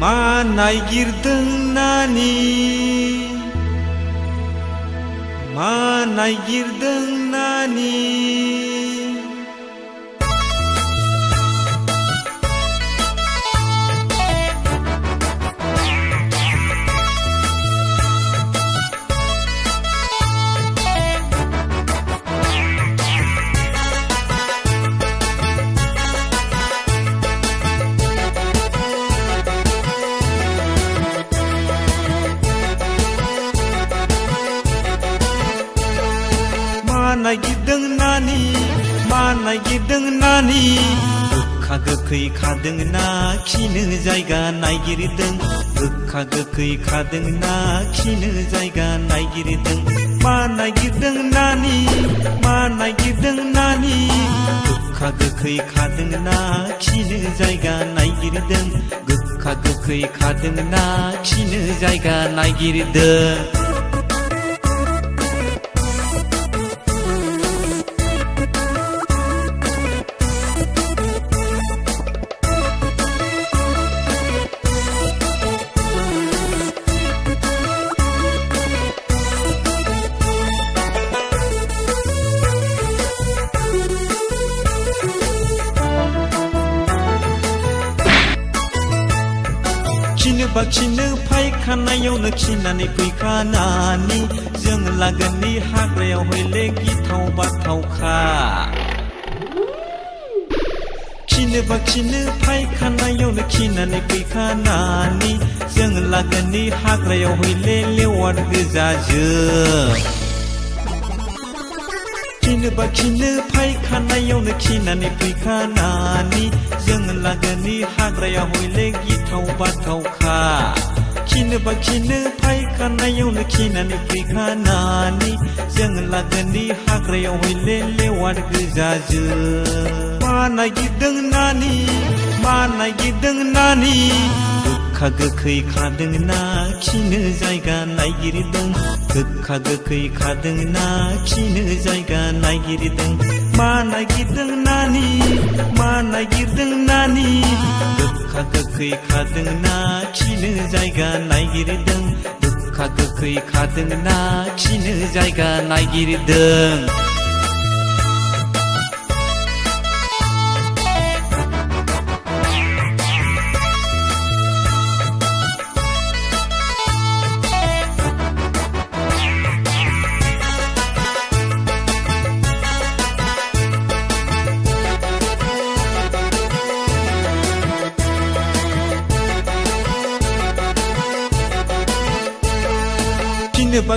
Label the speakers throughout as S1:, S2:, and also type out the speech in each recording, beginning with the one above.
S1: मा नागिरदों नानि मा नागिरदों नानि नागिरदों नानि मा नागिरदों नानि गोखा गोखै खादों ना खिनो जायगा नागिरदों गोखा गोखै खादों ना खिनो जायगा नागिरदों मा नागिरदों नानि मा नागिरदों नानि गोखा गोखै खादों ना खिनो जायगा नागिरदों गोखा गोखै खादों ना खिनो जायगा नागिरदों खिनो फायखानायावनो खिनानै फैखानानि जों लागोननि हाग्रायाव हयले गिथाव बाथावखा खिनो फायखानायावनो खिनानै फैखानानि जों लागोननि हाग्रायाव हयले लेवार गोजाजों खिनो फायखानायावनो खिनानै फैखानानि जों लागोननि हाग्रायाव हयले गिथाव बाथावखा खिनो फायखानायावनो खिनानै फैखानानि जों लागोननि हाग्रायाव हयले लेवार गोजाजों मा नागिरदों नानि मा नागिरदों नानि गोखा गोखै खादों ना खिनो जायगा नागिरदों गोखा गोखै खादों ना खिनो जायगा नागिरदों मा नागिरदों नानि मा नागिरदों नानि गोखा गोखै खादों ना खिनो जायगा नागिरदों गोखा गोखै खादों ना खिनो जायगा नागिरदों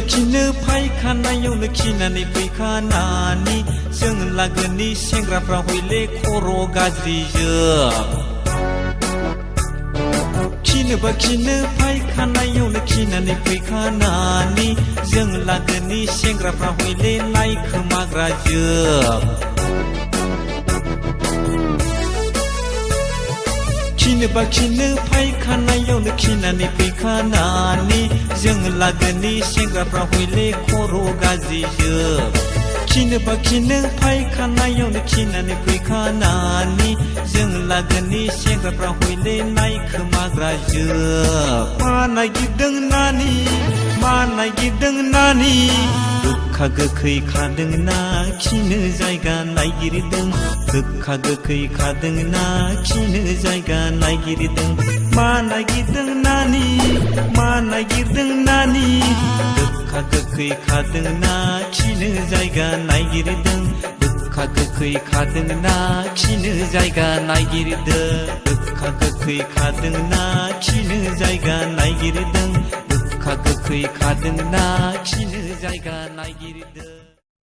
S1: खिनो फायखानायावनो खिनानै फैखानानि जों लागोननि सेंग्राफ्रा हयले खर' गाज्रिजों खिनो फायखानायावनो खिनानै फैखानानि जों लागोननि सेंग्राफ्रा हयले नायखोमाग्राजों खिनो फायखानायावनो खिनानै फैखानानि जों लागोननि सेंग्राफ्रा हयले खर' गाज्रिजों खिनो फायखानायावनो खिनानै फैखानानि जों लागोननि सेंग्राफ्रा हयले नायखोमाग्राजों मा नागिरदों नानि मा नागिरदों नानि गोखा गोखै खादों ना खिनो जायगा नागिरदों गोखा गोखै खादों ना खिनो जायगा नागिरदों मा नागिरदों नानि मा नागिरदों नानि गोखा गोखै खादों ना खिनो जायगा नागिरदों गोखा गोखै खादों ना खिनो जायगा नागिरदों गोखा गोखै खादों ना खिनो जायगा नागिरदों गोखा गोखै खादों ना खिनो जायगा नागिरदों।